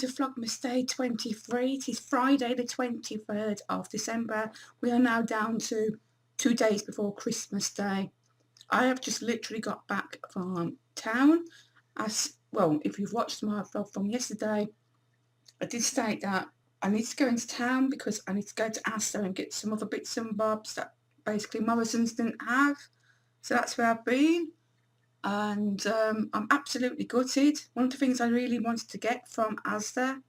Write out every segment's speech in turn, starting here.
Vlogmas Day 23. It is Friday the 23rd of December. We are now down to 2 days before Christmas Day. I have just literally got back from town. As well, if you've watched my vlog from yesterday, I did state that I need to go into town because I need to go to Asda and get some other bits and bobs that basically Morrison's didn't have. So that's where I've been. And I'm absolutely gutted. One of the things I really wanted to get from Asda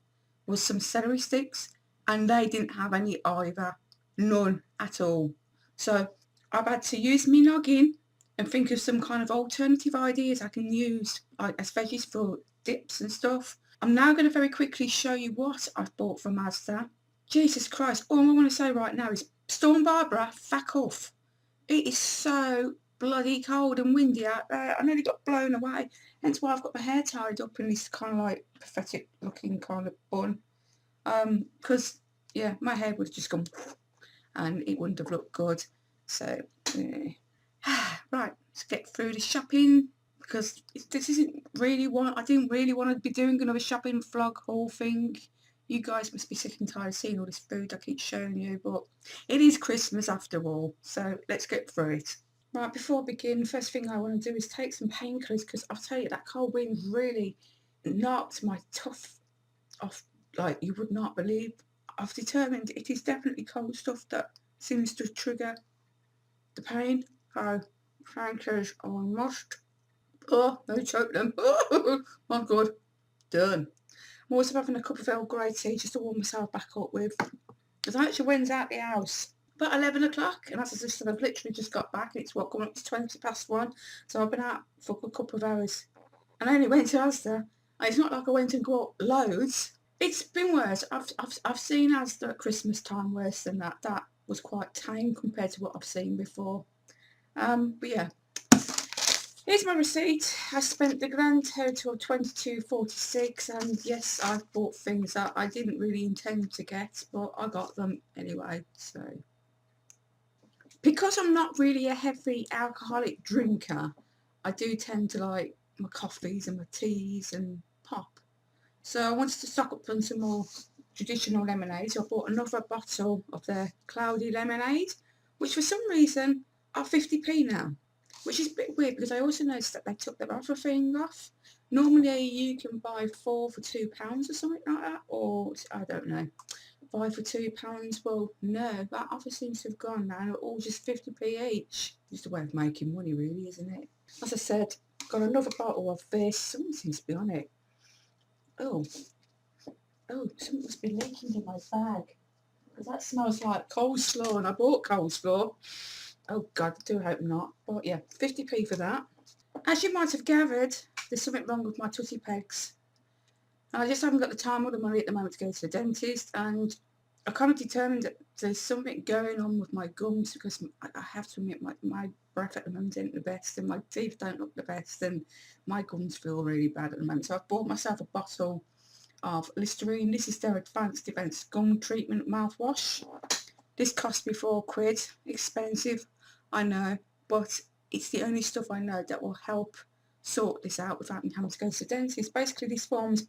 was some celery sticks, and they didn't have any either. None at all. So I've had to use me noggin and think of some kind of alternative ideas I can use, like as veggies for dips and stuff. I'm now going to very quickly show you what I've bought from Asda. Jesus Christ, all I want to say right now is Storm Barbara, fuck off. It is so bloody cold and windy out there. I nearly got blown away. Hence why I've got my hair tied up in this kind of like pathetic looking kind of bun. Because, yeah, my hair would have just gone and it wouldn't have looked good. So, yeah. Right, let's get through the shopping because this isn't really what I didn't really want to be doing another shopping vlog haul thing. You guys must be sick and tired of seeing all this food I keep showing you, but it is Christmas after all, so let's get through it. Right, before I begin, first thing I want to do is take some painkillers because I'll tell you, that cold wind really knocked my tooth off like you would not believe. I've determined it is definitely cold stuff that seems to trigger the pain. So, painkillers are a must. Oh, they choke them. Oh, my God. Done. I'm also having a cup of Earl Grey tea just to warm myself back up with. Because I actually went out the house about 11 o'clock, and as I said, I've literally just got back. It's what, coming up to 20 past 1. So I've been out for a couple of hours. And I only went to Asda. And it's not like I went and got loads. It's been worse. I've seen Asda at Christmas time worse than that. That was quite tame compared to what I've seen before. But yeah. Here's my receipt. I spent the grand total of £22.46, and yes, I've bought things that I didn't really intend to get, but I got them anyway. So, because I'm not really a heavy alcoholic drinker, I do tend to like my coffees and my teas and pop. So I wanted to stock up on some more traditional lemonade, so I bought another bottle of their cloudy lemonade, which for some reason are 50p now. Which is a bit weird because I also noticed that they took their offer thing off. Normally you can buy 4 for £2 or something like that, or I don't know, 5 for £2. Well, no, that offer seems to have gone now, and all just 50p each. Just a way of making money, really, isn't it? As I said, got another bottle of this. Something seems to be on it. Oh, something must be leaking in my bag because that smells like coleslaw, and I bought coleslaw. Oh God, I do hope not. But yeah, 50p for that. As you might have gathered, there's something wrong with my tutty pegs. I just haven't got the time or the money at the moment to go to the dentist, and I kind of determined that there's something going on with my gums because I have to admit my breath at the moment isn't the best, and my teeth don't look the best, and my gums feel really bad at the moment. So I've bought myself a bottle of Listerine. This is their Advanced Events Gum Treatment Mouthwash. This cost me £4. Expensive, I know, but it's the only stuff I know that will help sort this out without me having to go to the dentist. Basically, this forms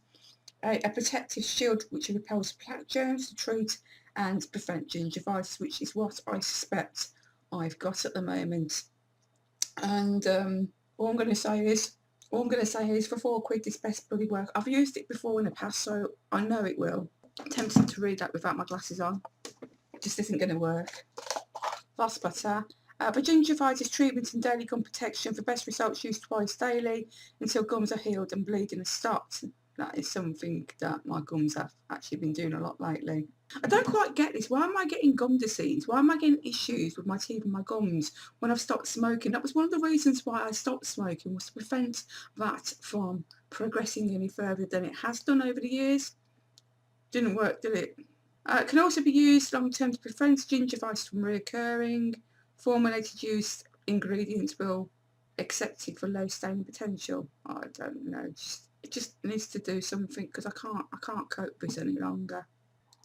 a protective shield which repels plaque germs to treat and prevent gingivitis, which is what I suspect I've got at the moment. And all I'm going to say is for £4 this best bloody work. I've used it before in the past, so I know it will. I'm tempted to read that without my glasses on. It just isn't going to work. That's better. For gingivitis treatment and daily gum protection, for best results, use twice daily until gums are healed and bleeding has stopped. That is something that my gums have actually been doing a lot lately. I don't quite get this. Why am I getting gum disease? Why am I getting issues with my teeth and my gums when I've stopped smoking? That was one of the reasons why I stopped smoking, was to prevent that from progressing any further than it has done over the years. Didn't work, did it? It can also be used long-term to prevent gingivitis from reoccurring. Formulated use ingredients will accepted for low staining potential. I don't know. It just needs to do something because I can't cope with this any longer.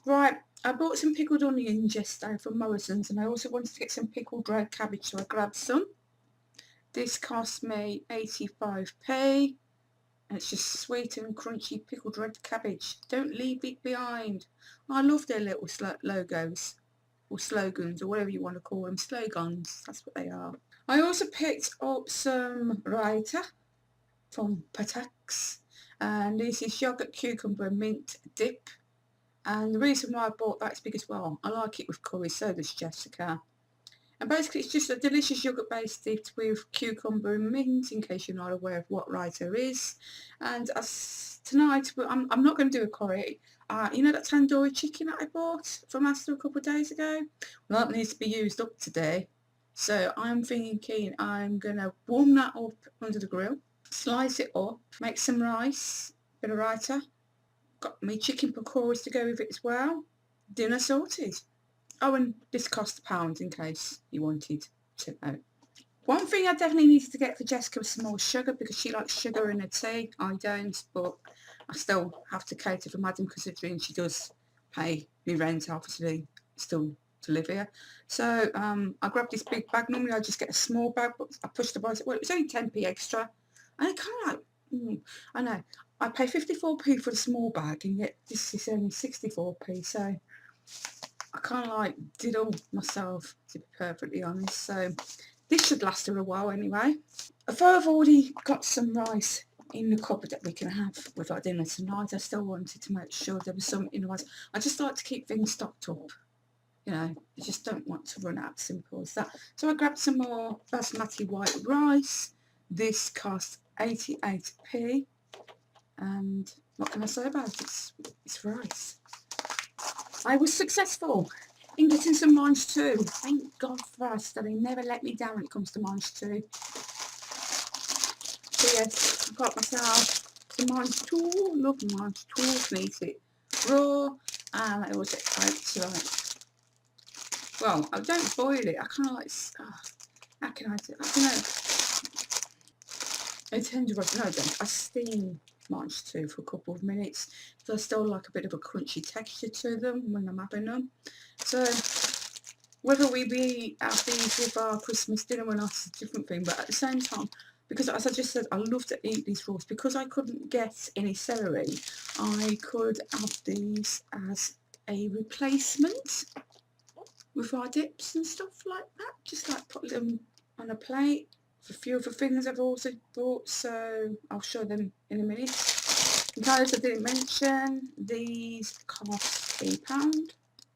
Right, I bought some pickled onions yesterday from Morrison's, and I also wanted to get some pickled red cabbage, so I grabbed some. This cost me 85p. And it's just sweet and crunchy pickled red cabbage. Don't leave it behind. I love their little logos or slogans or whatever you want to call them. Slogans, that's what they are. I also picked up some raita from Patak's, and this is yogurt, cucumber, mint dip. And the reason why I bought that is because, well, I like it with curry, so does Jessica. And basically it's just a delicious yogurt based dip with cucumber and mint, in case you're not aware of what raita is. And tonight, I'm not going to do a curry. You know that tandoori chicken that I bought from Asda a couple of days ago? Well, that needs to be used up today. So I'm thinking I'm going to warm that up under the grill, slice it up, make some rice, bit of raita. Got me chicken pakoras to go with it as well. Dinner sorted. Oh, and this cost £1 in case you wanted to know. One thing I definitely needed to get for Jessica was some more sugar because she likes sugar in her tea. I don't, but I still have to cater for Madam considering she does pay me rent, obviously, still to live here. So I grabbed this big bag. Normally I just get a small bag, but I pushed the button. Well, it was only 10p extra. And it kind of like, I know, I pay 54p for the small bag and yet this is only 64p. So I kind of like diddle myself, to be perfectly honest. So this should last her a while anyway. Although I've already got some rice in the cupboard that we can have with our dinner tonight, I still wanted to make sure there was some in the rice. I just like to keep things stocked up. You know, I just don't want to run out, simple as that. So I grabbed some more basmati white rice. This cost 88p. And what can I say about it? It's rice. I was successful in getting some mange too. Thank God for us that they never let me down when it comes to mange too. So yes, I got myself some mange too. Love mange too. Can eat it raw, and I also like. Well, I don't boil it. I kind of like. How can I do? I don't know. I tenderize. No, I don't. I steam mange too for a couple of minutes. So I still like a bit of a crunchy texture to them when I'm having them. So whether we be have these with our Christmas dinner or not is a different thing. But at the same time, because as I just said, I love to eat these raws. Because I couldn't get any celery, I could have these as a replacement with our dips and stuff like that. Just like put them on a plate. A few other things I've also bought, so I'll show them in a minute. In case I didn't mention, these cost £1.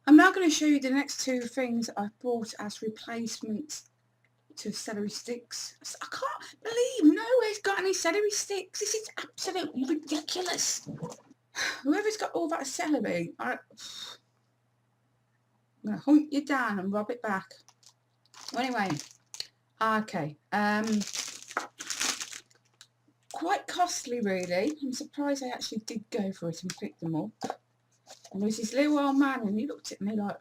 I'm now going to show you the next two things I bought as replacements to celery sticks. I can't believe nowhere's got any celery sticks. This is absolutely ridiculous. Whoever's got all that celery, I'm going to hunt you down and rob it back. Well, anyway. Okay, quite costly really. I'm surprised I actually did go for it and pick them up. And there was this little old man and he looked at me like,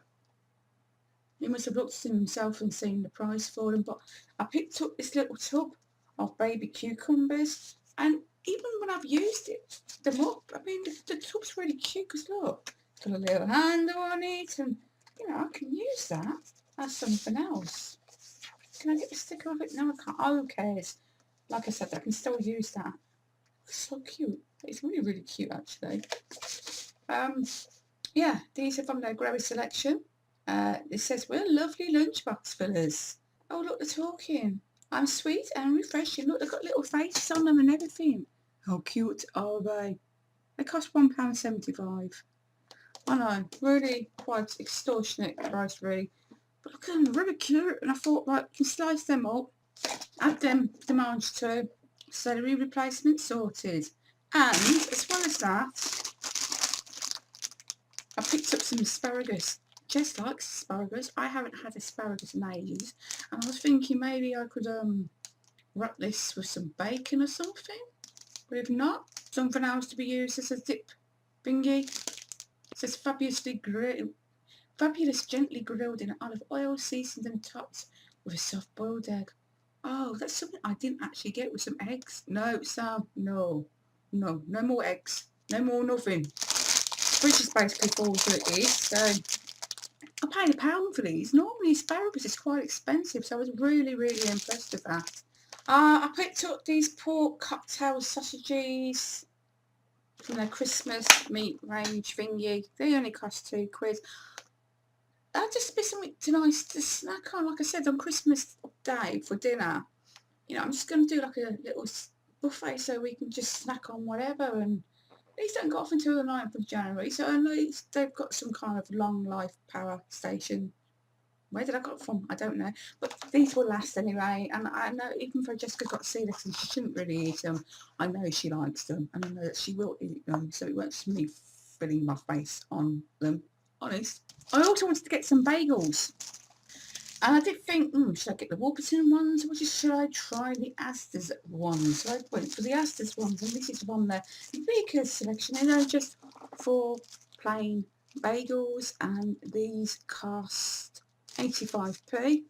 he must have looked at himself and seen the price for them. But I picked up this little tub of baby cucumbers, and even when I've used them up, I mean the tub's really cute because look, it's got a little handle on it, and you know I can use that as something else. Can I get the sticker of it? No, I can't. Oh, who cares? Like I said, I can still use that. It's so cute. It's really, really cute, actually. Yeah, these are from their Grower selection. It says, we're lovely lunchbox fillers. Oh, look, they're talking. I'm sweet and refreshing. Look, they've got little faces on them and everything. How cute are they? They cost £1.75. I know, really quite extortionate price, really. But look at them, they're really cute. And I thought, right, you can slice them up, add them to mange too. Celery replacement sorted. And as well as that, I picked up some asparagus. Jess likes asparagus. I haven't had asparagus in ages. And I was thinking maybe I could wrap this with some bacon or something. But if not, something else to be used as a dip thingy. It says fabulous gently grilled in olive oil, seasoned and topped with a soft boiled egg. Oh, that's something I didn't actually get with some eggs. No, Sam, no more eggs. No more nothing. Fridge is basically full as it is, so I paid £1 for these. Normally asparagus is quite expensive, so I was really, really impressed with that. I picked up these pork cocktail sausages from their Christmas meat range thingy. They only cost £2. That'd just be something nice to snack on. Like I said, on Christmas Day for dinner, you know, I'm just going to do like a little buffet so we can just snack on whatever. And these don't go off until the 9th of January, so at least they've got some kind of long life power station. Where did I got it from? I don't know. But these will last anyway. And I know even though Jessica got celiac and she shouldn't really eat them, I know she likes them. And I know that she will eat them. So it won't just me filling my face on them. Honest. I also wanted to get some bagels. And I did think, should I get the Warburton ones or should I try the Asda's ones? So I went for the Asda's ones. And this is one there. Baker's selection. And they're just 4 plain bagels. And these cost 85p,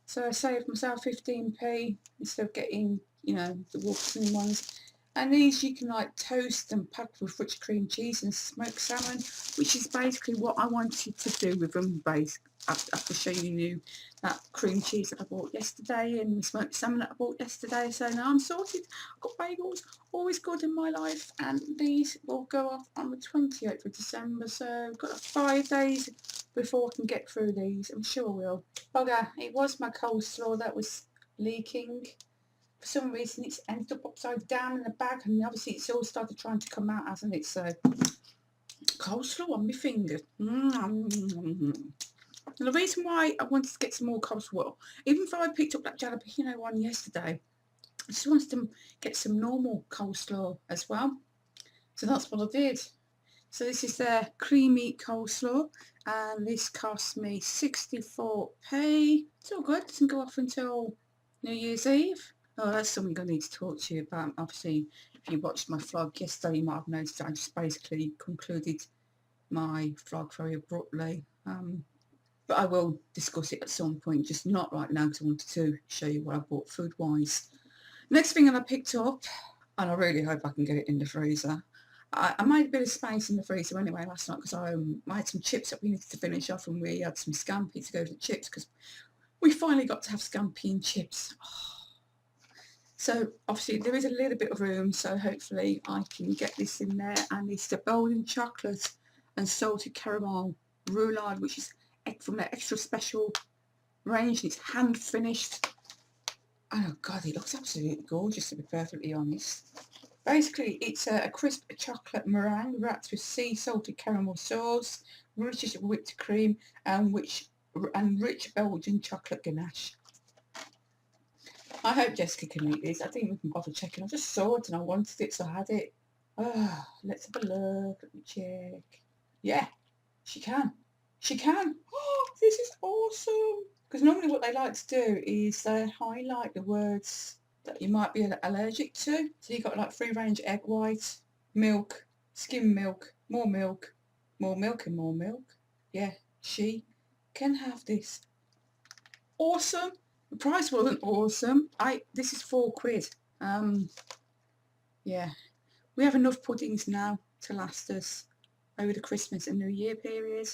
so I saved myself 15p instead of getting, you know, the Warburton ones. And these you can like toast and pack with rich cream cheese and smoked salmon, which is basically what I wanted to do with them. After showing you that cream cheese that I bought yesterday and the smoked salmon that I bought yesterday. So now I'm sorted. I've got bagels, always good in my life, and these will go off on the 28th of December. So I've got 5 days before I can get through these. I'm sure I will. Bugger, it was my coleslaw that was leaking. For some reason it's ended up upside down in the bag, and obviously it's all started trying to come out, hasn't it? So coleslaw on my finger. And the reason why I wanted to get some more coleslaw, even though I picked up that jalapeno one yesterday, I just wanted to get some normal coleslaw as well. So that's what I did. So this is their creamy coleslaw, and this cost me 64p. It's all good. It doesn't go off until New Year's Eve. Oh, that's something I need to talk to you about. Obviously, if you watched my vlog yesterday, you might have noticed I just basically concluded my vlog very abruptly. But I will discuss it at some point, just not right now because I wanted to show you what I bought food-wise. Next thing that I picked up, and I really hope I can get it in the freezer. I made a bit of space in the freezer anyway last night because I had some chips that we needed to finish off, and we had some scampi to go with the chips because we finally got to have scampi and chips. So obviously there is a little bit of room, so hopefully I can get this in there. And it's the golden chocolate and salted caramel roulade, which is from their extra special range, and it's hand finished. Oh god, it looks absolutely gorgeous, to be perfectly honest. Basically it's a crisp chocolate meringue wrapped with sea salted caramel sauce, rich whipped cream, and rich Belgian chocolate ganache. I hope Jessica can eat this. I didn't even bother checking. I just saw it and I wanted it, so I had it. Let's have a look. Let me check. Yeah, she can. She can. Oh, this is awesome. Because normally what they like to do is they highlight the words that you might be allergic to. So you've got like free range egg white, milk, skim milk, more milk, more milk and more milk. Yeah, she can have this. Awesome. The price wasn't awesome. This is £4. Yeah. We have enough puddings now to last us over the Christmas and New Year period.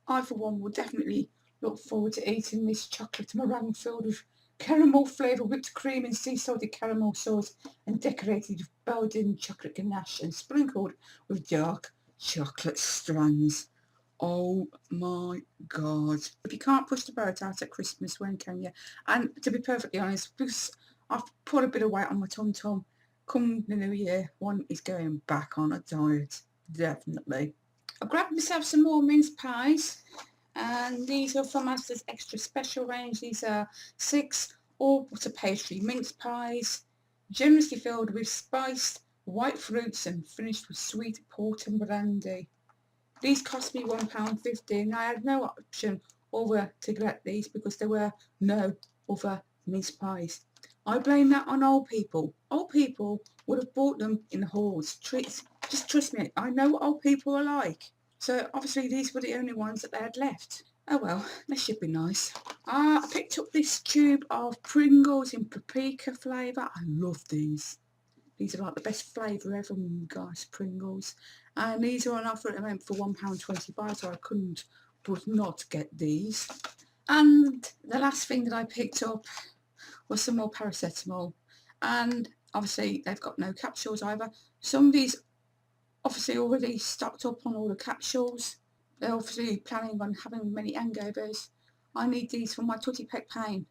I, for one, will definitely look forward to eating this chocolate meringue filled with caramel flavour, whipped cream and sea salted caramel sauce, and decorated with Belgian chocolate ganache and sprinkled with dark chocolate strands. Oh my god. If you can't push the boat out at Christmas, when can you? And to be perfectly honest, because I've put a bit of weight on my tum-tum, come the new year, one is going back on a diet. Definitely. I grabbed myself some more mince pies, and these are from Asda's extra special range. These are 6 all-butter pastry mince pies, generously filled with spiced white fruits and finished with sweet port and brandy. These cost me £1.50, and I had no option over to get these because there were no other mince pies. I blame that on old people. Old people would have bought them in the halls. Just trust me, I know what old people are like. So obviously these were the only ones that they had left. Oh well, they should be nice. I picked up this tube of Pringles in paprika flavour. I love these. These are like the best flavour ever, guys, Pringles. And these are on offer at the moment for £1.25, so I couldn't but not get these. And the last thing that I picked up was some more paracetamol. And obviously they've got no capsules either. Somebody's obviously already stocked up on all the capsules. They're obviously planning on having many hangovers. I need these for my tutty pec pain.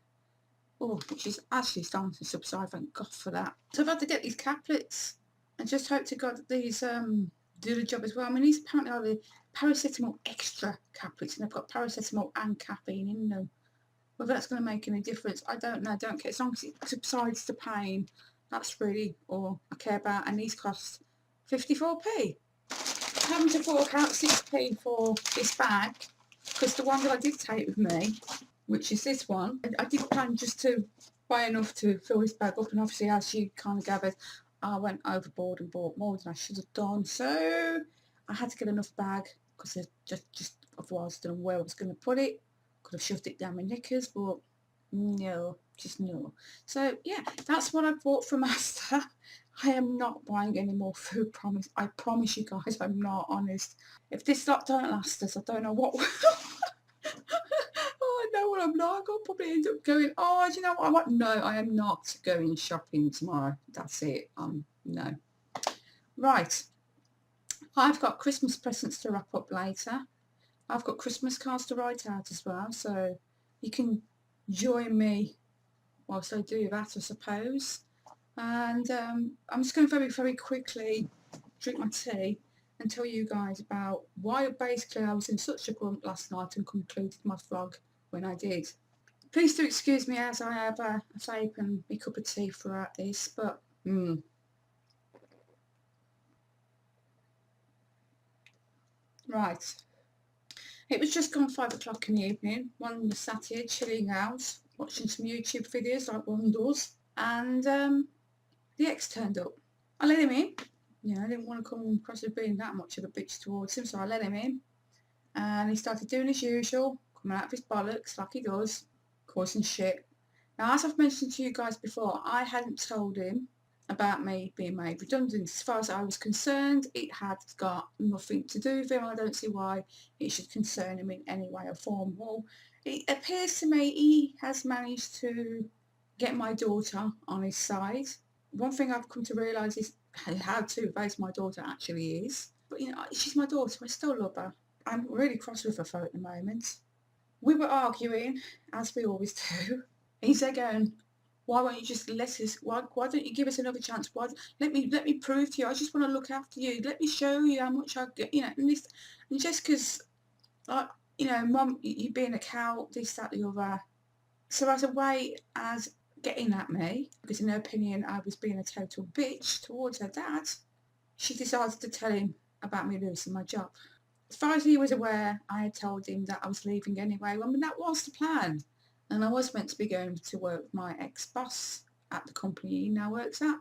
Oh, which is actually starting to subside, thank God for that. So I've had to get these caplets. I just hope to God that these do the job as well. I mean, these apparently are the paracetamol extra caplets, and they've got paracetamol and caffeine in them. Whether that's going to make any difference, I don't know. I don't care. As long as it subsides the pain, that's really all I care about. And these cost 54p. I'm having to fork out 6p for this bag, because the one that I did take with me, which is this one, I did plan just to buy enough to fill this bag up, and obviously as you kind of gathered, I went overboard and bought more than I should have done, so I had to get enough bag, because I just otherwise I don't know where I was going to put it. Could have shoved it down my knickers, but no, just no. So yeah, that's what I bought from Asda. I am not buying any more food, promise. I promise you guys, I'm not, honest. If this lot don't last us, I don't know what oh, I know what I'm like. I'll probably end up going, oh, do you know what I want? No, I am not going shopping tomorrow. That's it. No. Right. I've got Christmas presents to wrap up later. I've got Christmas cards to write out as well, so you can join me whilst I do that, I suppose. And I'm just going to very, very quickly drink my tea and tell you guys about why basically I was in such a grump last night and concluded my vlog when I did. Please do excuse me as I have a vape and a cup of tea throughout this, but right. It was just gone 5 o'clock in the evening. One was sat here chilling out, watching some YouTube videos like one does, and the ex turned up. I let him in. I didn't want to come across as being that much of a bitch towards him, so I let him in. And he started doing his usual, coming out of his bollocks like he does, causing shit. Now, as I've mentioned to you guys before, I hadn't told him about me being made redundant. As far as I was concerned, it had got nothing to do with him. I don't see why it should concern him in any way or form. Well, it appears to me he has managed to get my daughter on his side. One thing I've come to realise is how two-faced my daughter actually is. But, she's my daughter. I still love her. I'm really cross with her for at the moment. We were arguing, as we always do. He's there going, why won't you just let us, why don't you give us another chance? Let me prove to you, I just want to look after you. Let me show you how much I get, and just because, Mum, you being a cow, this, that, the other. So as a way as getting at me, because in her opinion I was being a total bitch towards her dad, she decided to tell him about me losing my job. As far as he was aware, I had told him that I was leaving anyway. I mean, that was the plan. And I was meant to be going to work with my ex-boss at the company he now works at.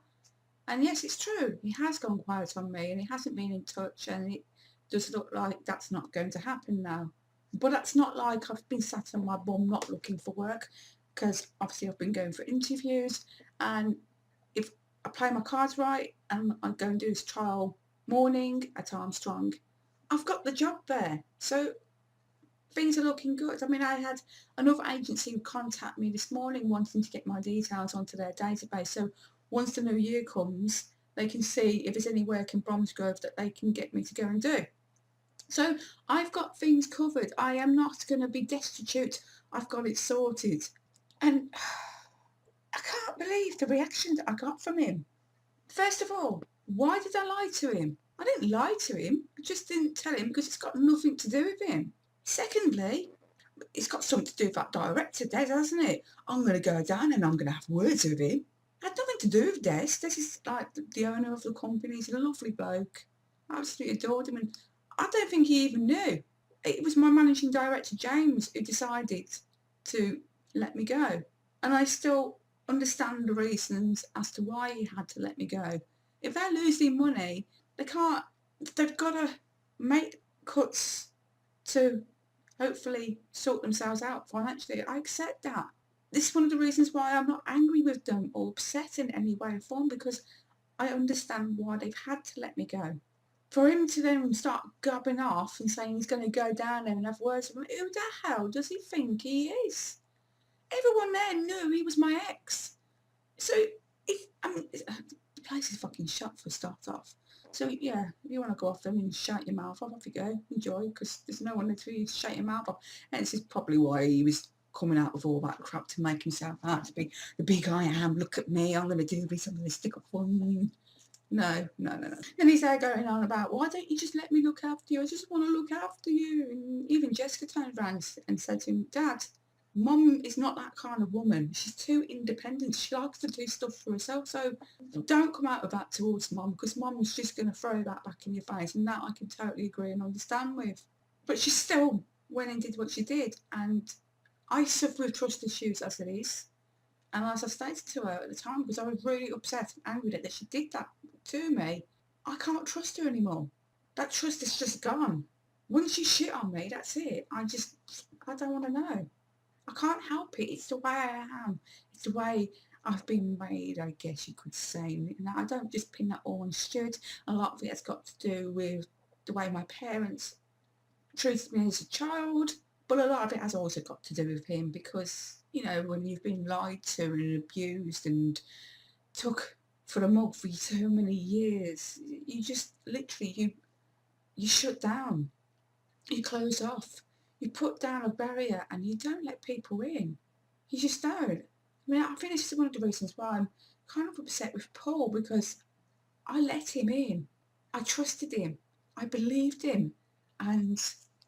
And yes, it's true. He has gone quiet on me and he hasn't been in touch, and it does look like that's not going to happen now. But that's not like I've been sat on my bum not looking for work, because obviously I've been going for interviews, and if I play my cards right and I go and do this trial morning at Armstrong, I've got the job there. So things are looking good. I mean, I had another agency contact me this morning wanting to get my details onto their database. So once the new year comes, they can see if there's any work in Bromsgrove that they can get me to go and do. So I've got things covered. I am not going to be destitute. I've got it sorted. And I can't believe the reaction that I got from him. First of all, why did I lie to him? I didn't lie to him. I just didn't tell him because it's got nothing to do with him. Secondly, it's got something to do with that director, Des, hasn't it? I'm going to go down and I'm going to have words with him. It had nothing to do with Des. Des is like the owner of the company. He's a lovely bloke. I absolutely adored him, and I don't think he even knew. It was my managing director, James, who decided to let me go. And I still understand the reasons as to why he had to let me go. If they're losing money, they've got to make cuts to hopefully sort themselves out financially. I accept that. This is one of the reasons why I'm not angry with them or upset in any way or form, because I understand why they've had to let me go. For him to then start gobbing off and saying he's going to go down there and have words with me, who the hell does he think he is? Everyone there knew he was my ex. So if the place is fucking shut for start off. So yeah, if you want to go off them and shut your mouth off you go. Enjoy, because there's no one there to shut your mouth off. And this is probably why he was coming out with all that crap to make himself out to be the big I am. Look at me, I'm going to do this, I'm going to stick up for you. No, no, no, no. And he's there going on about, why don't you just let me look after you? I just want to look after you. And even Jessica turned around and said to him, Dad, Mum is not that kind of woman. She's too independent. She likes to do stuff for herself. So don't come out of that towards Mum, because Mum was just going to throw that back in your face. And that I can totally agree and understand with. But she still went and did what she did. And I suffer with trust issues as it is. And as I stated to her at the time, because I was really upset and angry that she did that to me, I can't trust her anymore. That trust is just gone. Once you shit on me, that's it. I don't want to know. I can't help it. It's the way I am. It's the way I've been made, I guess you could say. Now, I don't just pin that all on Stuart. A lot of it has got to do with the way my parents treated me as a child, but a lot of it has also got to do with him, because, you know, when you've been lied to and abused and took for a mug for so many years, you just literally, you shut down, you close off, you put down a barrier and you don't let people in. You just don't. I mean, I think this is one of the reasons why I'm kind of upset with Paul, because I let him in. I trusted him. I believed him. And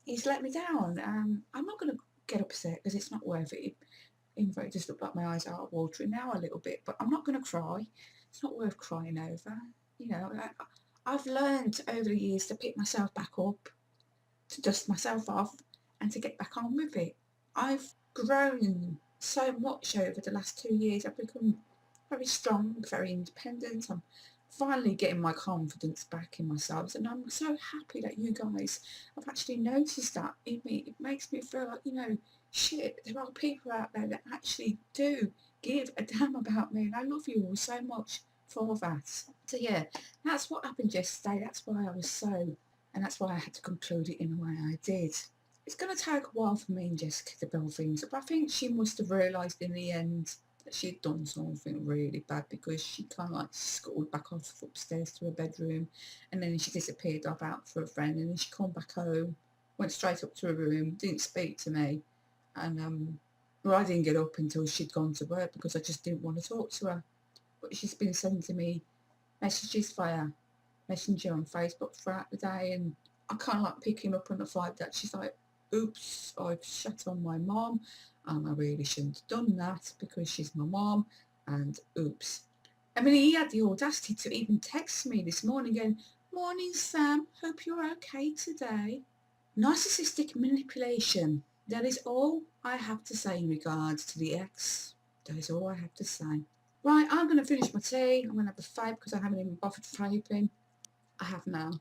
he's let me down. And I'm not going to get upset, because it's not worth it. Even though it just looked like my eyes are watering now a little bit. But I'm not going to cry. It's not worth crying over. You know, I've learned over the years to pick myself back up, to dust myself off, and to get back on with it. I've grown so much over the last 2 years. I've become very strong, very independent. I'm finally getting my confidence back in myself, and I'm so happy that you guys have actually noticed that in me. It makes me feel like, you know, shit, there are people out there that actually do give a damn about me, and I love you all so much for that. So yeah, that's what happened yesterday. That's why I was so, and that's why I had to conclude it in the way I did. It's going to take a while for me and Jessica to build things up. I think she must have realised in the end that she'd done something really bad, because she kind of like scuttled back off upstairs to her bedroom, and then she disappeared off out for a friend, and then she come back home, went straight up to her room, didn't speak to me, and well, I didn't get up until she'd gone to work, because I just didn't want to talk to her. But she's been sending me messages via Messenger on Facebook throughout the day, and I kind of like picking up on the vibe that she's like, oops, I've shut on my mom, and I really shouldn't have done that, because she's my mom, and oops. I mean, he had the audacity to even text me this morning going, morning Sam, hope you're okay today. Narcissistic manipulation. That is all I have to say in regards to the ex. That is all I have to say. Right, I'm going to finish my tea. I'm going to have a vape, because I haven't even bothered vaping. I have now.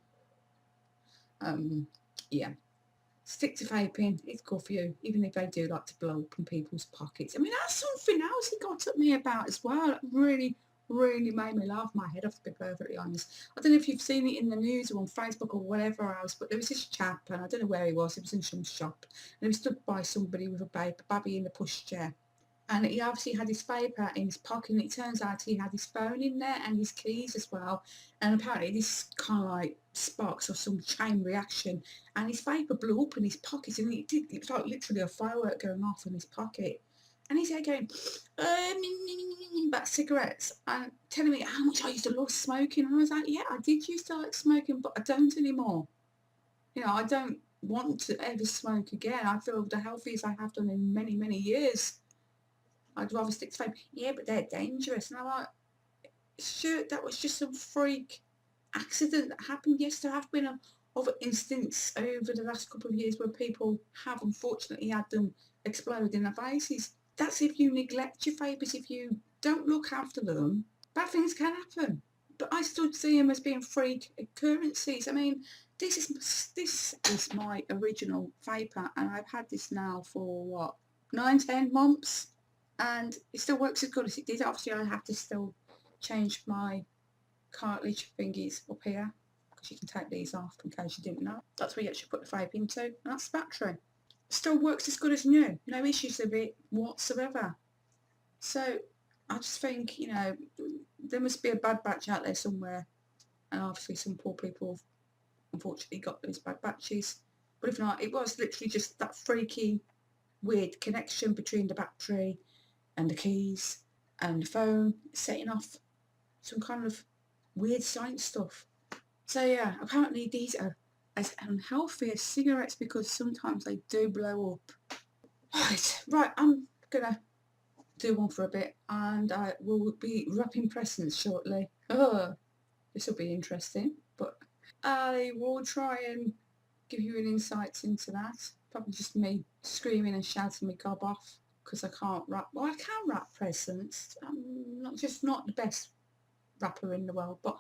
Yeah. Stick to vaping. It's good for you, even if they do like to blow up in people's pockets. I mean, that's something else he got at me about as well. It really, really made me laugh my head off, to be perfectly honest. I don't know if you've seen it in the news or on Facebook or whatever else, but there was this chap, and I don't know where he was in some shop, and he was stood by somebody with a baby in the pushchair. And he obviously had his paper in his pocket, and it turns out he had his phone in there and his keys as well. And apparently this kind of like sparks or some chain reaction, and his paper blew up in his pocket, and it was like literally a firework going off in his pocket. And he's there going, about cigarettes, and telling me how much I used to love smoking. And I was like, yeah, I did used to like smoking, but I don't anymore. You know, I don't want to ever smoke again. I feel the healthiest I have done in many, many years. I'd rather stick to vape. Yeah, but they're dangerous. And I'm like, sure, that was just some freak accident that happened. Yes, there have been other instances over the last couple of years where people have unfortunately had them explode in their faces. That's if you neglect your vapors, if you don't look after them, bad things can happen. But I still see them as being freak occurrences. I mean, this is my original vapor, and I've had this now for what, 9-10 months. And it still works as good as it did. Obviously, I have to still change my cartilage thingies up here, because you can take these off in case you didn't know. That's where you actually put the vape into, and that's the battery. still works as good as new. No issues with it whatsoever. So I just think, you know, there must be a bad batch out there somewhere, and obviously some poor people have unfortunately got those bad batches. But if not, it was literally just that freaky, weird connection between the battery and the keys and the phone setting off some kind of weird science stuff. So yeah, apparently these are as unhealthy as cigarettes because sometimes they do blow up. Right, I'm gonna do one for a bit and I will be wrapping presents shortly. Oh, this will be interesting, but I will try and give you an insight into that. Probably just me screaming and shouting my gob off because I can't wrap. Well, I can wrap presents. I'm not the best wrapper in the world, but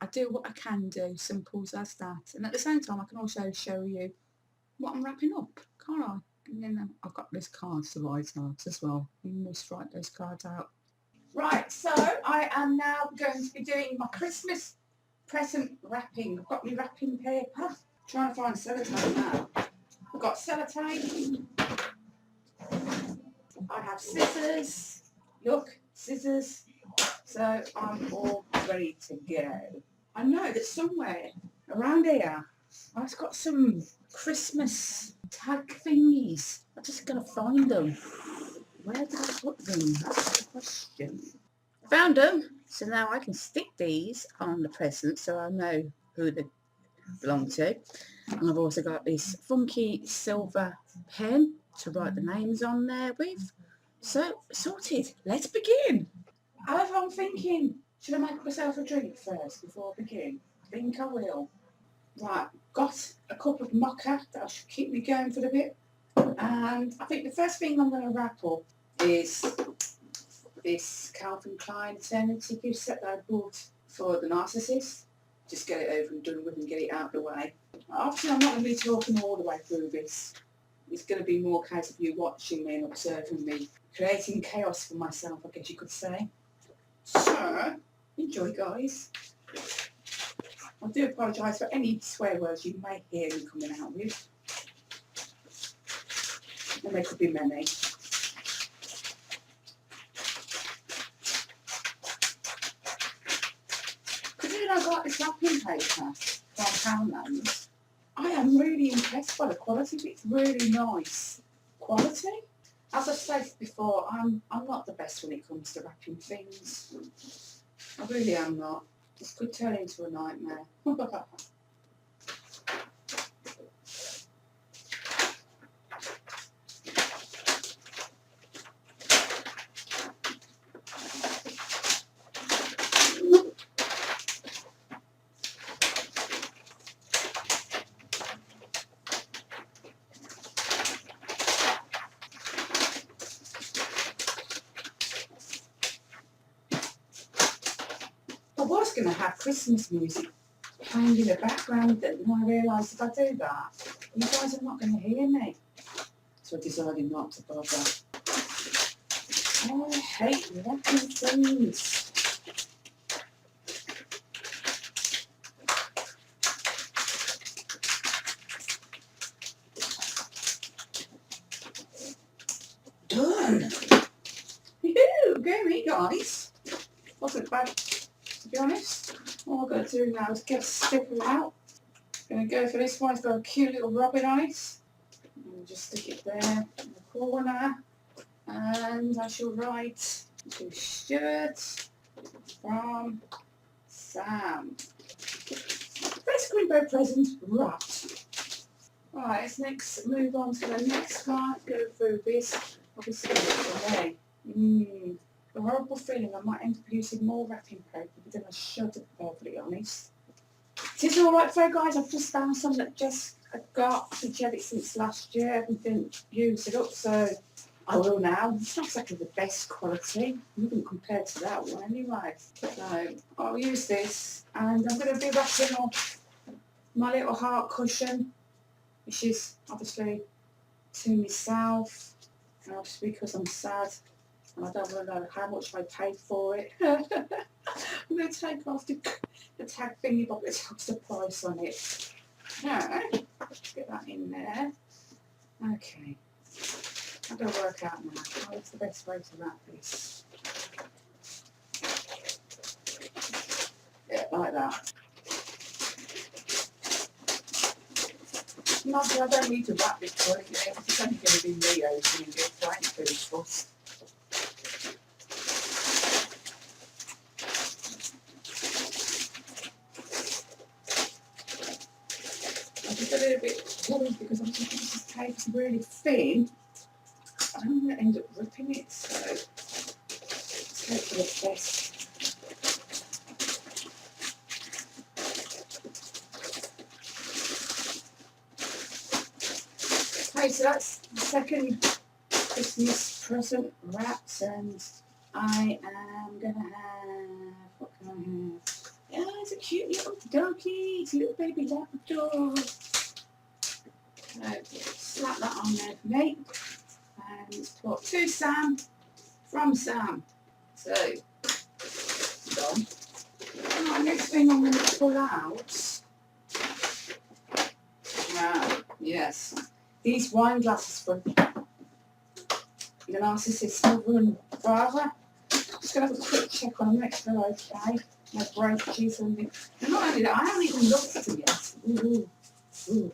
I do what I can do, simple as that. And at the same time, I can also show you what I'm wrapping up, can't I? And then I've got those cards to write out as well. You must write those cards out. Right, so I am now going to be doing my Christmas present wrapping. I've got my wrapping paper. Trying to find sellotape now. I've got sellotape. I have scissors. Look, scissors. So I'm all ready to go. I know that somewhere around here I've got some Christmas tag thingies. I just gotta find them. Where did I put them? That's the question. Found them. So now I can stick these on the present so I know who they belong to. And I've also got this funky silver pen to write the names on there with. So, sorted. Let's begin. However, I'm thinking, should I make myself a drink first before I begin? I think I will. Right, got a cup of mocha that should keep me going for a bit. And I think the first thing I'm going to wrap up is this Calvin Klein Eternity gift set that I bought for the narcissist. Just get it over and done with and get it out of the way. Obviously, I'm not going to be talking all the way through this. It's going to be more a case of you watching me and observing me, creating chaos for myself, I guess you could say. So, enjoy, guys. I do apologise for any swear words you may hear me coming out with. And there could be many. Considering I got this wrapping paper from Poundland, I am really impressed by the quality. It's really nice quality. As I've stated before, I'm not the best when it comes to wrapping things. I really am not. This could turn into a nightmare. I was going to have Christmas music playing in the background, and I realised if I do that, you guys are not going to hear me. So I decided not to bother. I hate wrapping things. Done! Yoo-hoo! Go me, guys. Wasn't bad, to be honest. All I've got to do now is get a sticker out. Going to go for this one. It's got a cute little robin on it. And just stick it there in the corner. And I shall write to Stuart from Sam. Best Greenbow present wrapped. Right, let's next move on to the next one. Go through this. Obviously, today. A horrible feeling I might end up using more wrapping paper than I should, to be perfectly honest. It is alright though, guys. I've just found some that just I got. I've had it since last year and didn't use it up, so I will now. It's not exactly the best quality, nothing compared to that one anyway. So I'll use this, and I'm going to be wrapping up my little heart cushion, which is obviously to myself, and obviously because I'm sad. And I don't want to know how much I paid for it. I'm going to take off the tag thingy, but it's got the price on it. Now, get that in there. Okay. I'm going to work out now. What's the best way to wrap this? Yeah, like that. Obviously, I don't need to wrap it for it. It's only going to be me opening it. So I ain't really fussed. I'm just a little bit worried because I'm thinking this paper's really thin. I'm going to end up ripping it, so let's hope for the best. Okay, so that's the second Christmas present wrapped, and I am going to have, what can I have? Yeah, it's a cute little doggy, it's a little baby Labrador. Slap that on there for me, and let's put to Sam, from Sam. So, done. Now, next thing I'm going to pull out, yes, these wine glasses from the narcissist mother and father. Just going to have a quick check on them, make sure they're okay. No breakages and not only that, I haven't even looked at them yet. Ooh, ooh,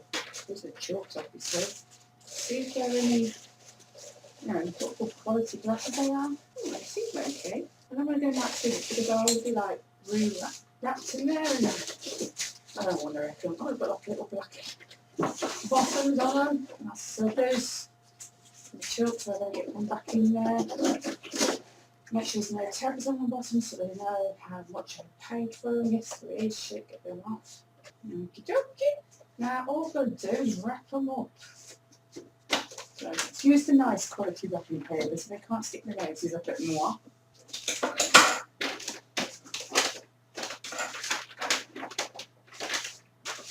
those are chalks, obviously. See if there are any, good quality glasses they are. Oh, they seem okay. And I'm going to go back to it because I'll be like really wrapped in there, and I don't want to reckon. I've got like little black bottoms on them. And that's suckers. The chalks, where they get them back in there. Make sure there's no tags on the bottom so they know how much I paid for them. Yes, there is. Shit, get them off. Okie dokie. Now, all I've got to do is wrap them up. So, let's use the nice quality wrapping paper so they can't stick their noses up at moi.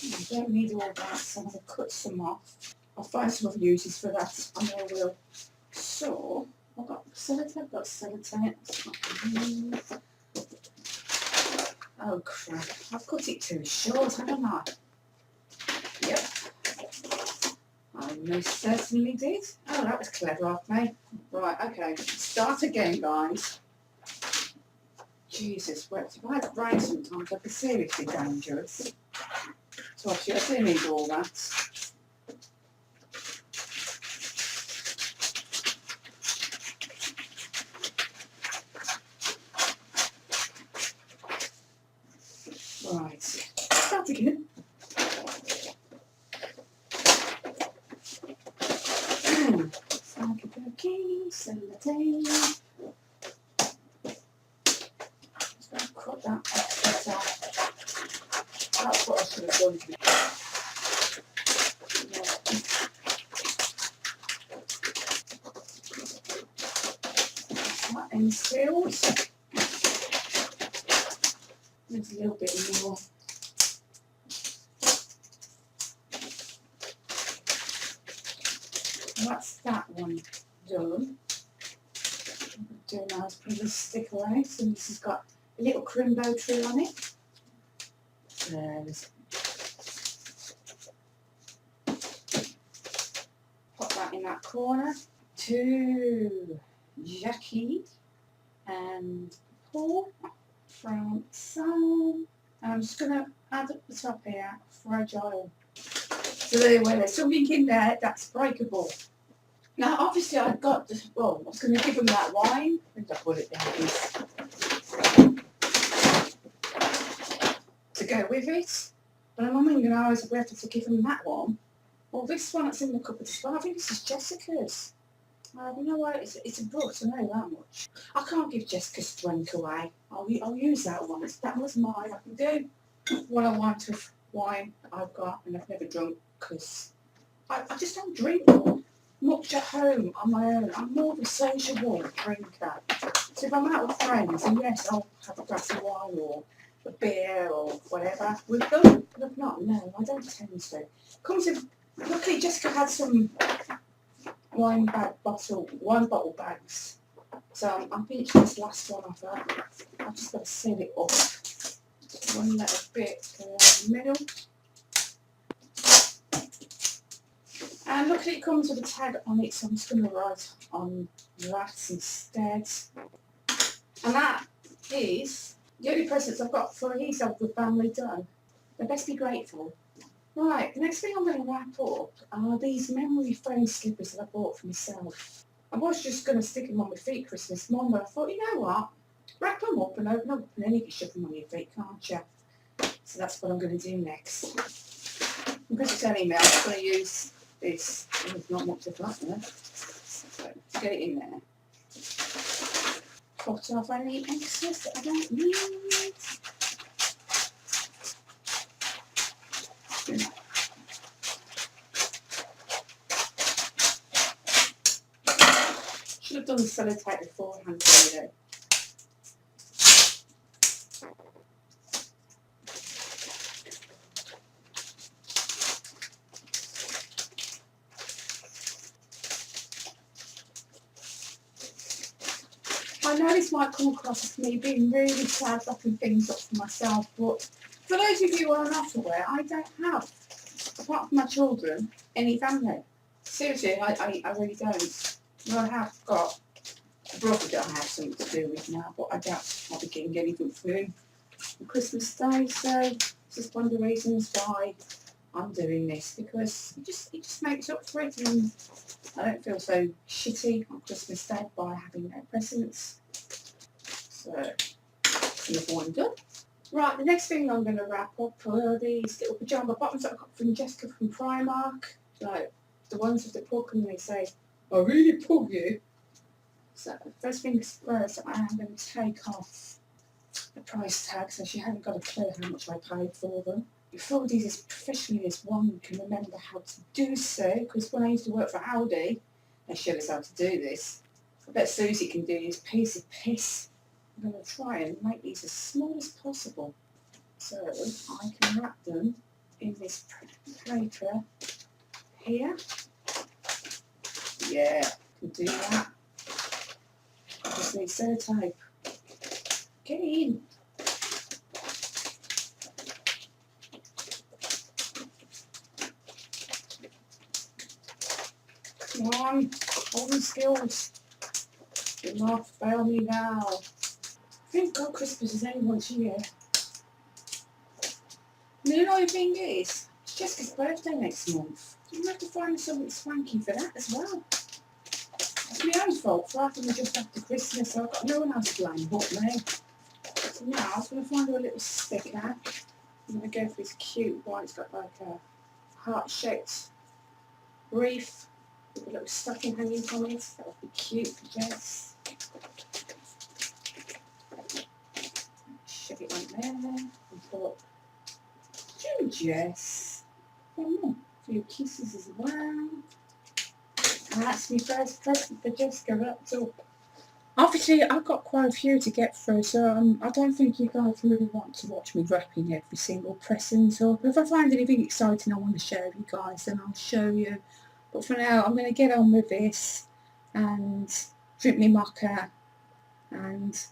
I don't need all that, so I'm going to cut some off. I'll find some other uses for that, and I will. So, I've got sellotape, Oh crap, I've cut it too short, haven't I? Yep, I most certainly did. Oh, that was clever of me. Right, okay, start again, guys. Jesus, if I had a brain sometimes, I'd be seriously dangerous. So actually, I do need all that. Right, start again. Okay, sellotape. Just going to cut that excess out. That's what I should have done. That end sealed. There's a little bit more. That's that one done. Do now is put the sticker on it, and this has got a little crimbo tree on it. Pop that in that corner. To Jackie and Paul from Sam. I'm just going to add up the top here, fragile. So there's something in there that's breakable. Now, obviously, I was going to give them that wine. I think I put it there, to go with it. But I'm wondering, if we have to give them that one. Well, this one that's in the cupboard as well. I think this is Jessica's. You know what? It's a book, so I know that much. I can't give Jessica's drink away. I'll use that one. That was mine. I can do what I want with wine that I've got and I've never drunk because I just don't drink much at home on my own. I'm more of a sociable drinker. So if I'm out with friends, then yes, I'll have a glass of wine or a beer or whatever with them. But if not, no, I don't tend to. Luckily, Jessica had some wine bottle bags. So I'm finishing this last one off her. I've just got to seal it up. One little bit in the middle. And look, it comes with a tag on it, so I'm just going to write on that instead. And that is the only presents I've got for yourself with family done. They best be grateful. Right, the next thing I'm going to wrap up are these memory foam slippers that I bought for myself. I was just going to stick them on my feet Christmas morning, but I thought, you know what? Wrap them up and open up, and then you can shove them on your feet, can't you? So that's what I'm going to do next. Because it's only me, I'm just going to use this. There's not much of that there. So, to get it in there. Cut off any excess that I don't need. Should have done the sellotape beforehand, really. I know this might come across as me being really sad wrapping things up for myself, but for those of you who are not aware, I don't have, apart from my children, any family. Seriously, I really don't. No, I have got a brother that I have something to do with now, but I doubt I'll be getting anything for him on Christmas Day, so it's just one of the reasons why I'm doing this, because it just makes up for it, and I don't feel so shitty on Christmas Day by having no presents. So, another one done. Right, the next thing I'm going to wrap up are these little pyjama bottoms that I got from Jessica from Primark. So, the ones with the pug, and they say, I really pug you. So, first things first, I am going to take off the price tag, so she hasn't got a clue how much I paid for them. Before these as professionally as one can remember how to do so, because when I used to work for Aldi, they showed us how to do this. I bet Susie can do this piece of piss. I'm going to try and make these as small as possible so I can wrap them in this paper here. Yeah, I can do that. I just need sellotape. Get in. Come on, all the skills. Do not fail me now. Thank God Christmas is only once a year. And the annoying thing is, it's Jessica's birthday next month. You have to find something swanky for that as well. It's my own fault for having it just after Christmas, so I've got no one else to blame but me. So now I was going to find her a little sticker. I'm going to go for this cute one. It's got like a heart-shaped wreath with a little stocking hanging from it. That would be cute for Jess. Shove it on there and thought, Jess, come on, a few kisses as well. And that's my first present for Jessica wrapped up. Obviously, I've got quite a few to get through, so I don't think you guys really want to watch me wrapping every single present up. If I find anything exciting I want to share with you guys, then I'll show you. But for now, I'm going to get on with this and drink my mocha, and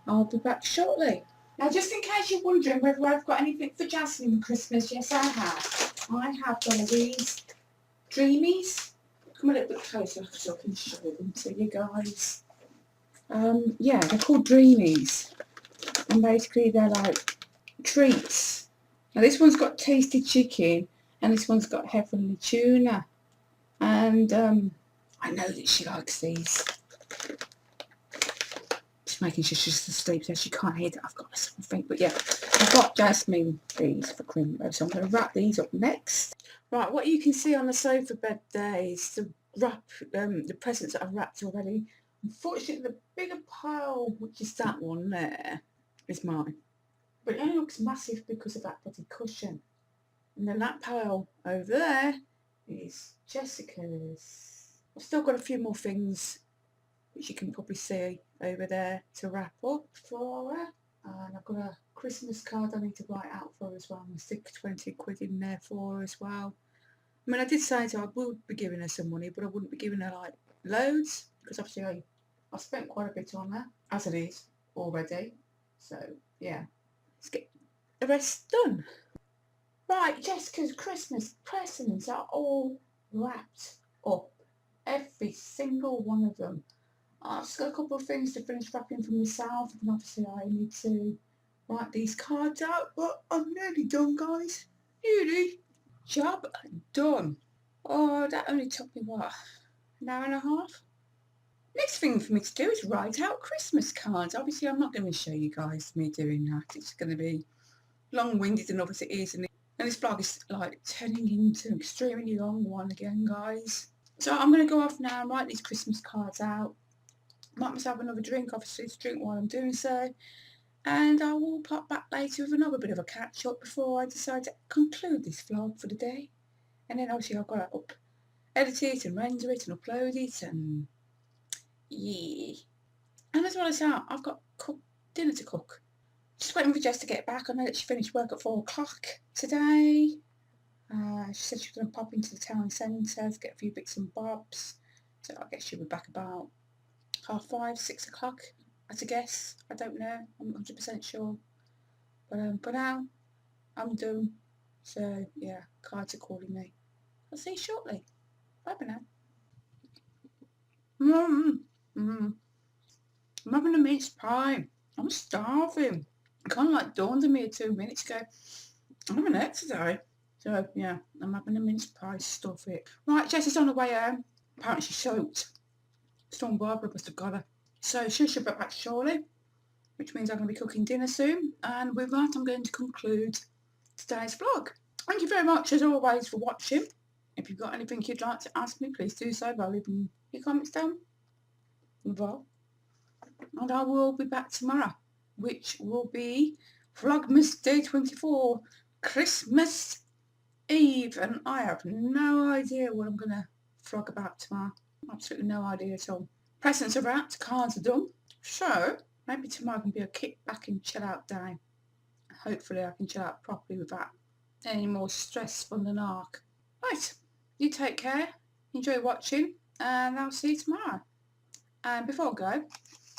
I'll be back shortly. Now, just in case you're wondering whether I've got anything for Jasmine for Christmas, yes, I have. I have one of these Dreamies. Come a little bit closer so I can show them to you guys. Yeah, they're called Dreamies, and basically they're like treats. Now this one's got tasty chicken, and this one's got heavenly tuna, and I know that she likes these. Just making sure she's asleep so she can't hear that I've got something, but yeah, I've got Jasmine these for Christmas, so I'm going to wrap these up next. Right, what you can see on the sofa bed there is the presents that I've wrapped already. Unfortunately, the bigger pile, which is that one there, is mine. But it only looks massive because of that bloody cushion. And then that pile over there is Jessica's. I've still got a few more things, which you can probably see over there, to wrap up for her. And I've got a Christmas card I need to write out for her as well. I'm going to stick 20 quid in there for her as well. I mean, I did say I would be giving her some money, but I wouldn't be giving her like loads, because obviously I've spent quite a bit on that, as it is already. So yeah, let's get the rest done. Right, Jessica's Christmas presents are all wrapped up. Every single one of them. I've just got a couple of things to finish wrapping for myself, and obviously I need to write these cards out, but I'm nearly done, guys. Nearly. Job done. Oh, that only took me, what, an hour and a half? Next thing for me to do is write out Christmas cards. Obviously, I'm not going to show you guys me doing that. It's going to be long-winded enough as it is, and this vlog is like turning into an extremely long one again, guys. So I'm going to go off now and write these Christmas cards out. Might myself another drink, obviously to drink while I'm doing so, and I will pop back later with another bit of a catch up before I decide to conclude this vlog for the day. And then obviously I've got to edit it and render it and upload it, and yeah. And as well as that, I've got dinner to cook. Just waiting for Jess to get back. I know that she finished work at 4 o'clock today. She said she was going to pop into the town centre to get a few bits and bobs. So I guess she'll be back about 5:30, 6 o'clock, at a guess. I don't know. I'm 100% sure. But for now, I'm done. So yeah, cards are calling me. I'll see you shortly. Bye for now. I'm having a mince pie. I'm starving. It kind of like dawned on me 2 minutes ago. I'm having it today. So yeah, I'm having a mince pie, stuff it. Right, Jess is on her way home. Apparently she's soaked. Storm Barbara must have got her. So she should be back shortly, which means I'm going to be cooking dinner soon. And with that, I'm going to conclude today's vlog. Thank you very much, as always, for watching. If you've got anything you'd like to ask me, please do so by leaving your comments down below. And I will be back tomorrow, which will be Vlogmas Day 24, Christmas Eve. And I have no idea what I'm going to vlog about tomorrow. Absolutely no idea at all. Presents are wrapped, cards are done. So maybe tomorrow can be a kick back and chill out day. Hopefully I can chill out properly without any more stress from the narc. Right, you take care, enjoy watching, and I'll see you tomorrow. And before I go,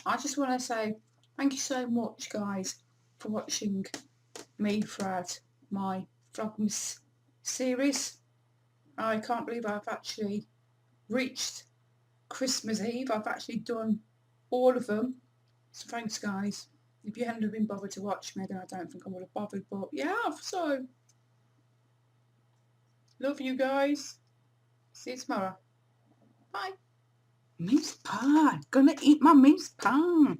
I just want to say thank you so much, guys, for watching me throughout my Vlogmas series. I can't believe I've actually reached Christmas Eve. I've actually done all of them. So thanks, guys. If you hadn't been bothered to watch me, then I don't think I would have bothered. But yeah, so love you guys. See you tomorrow. Bye. Mince pie. Gonna eat my mince pie.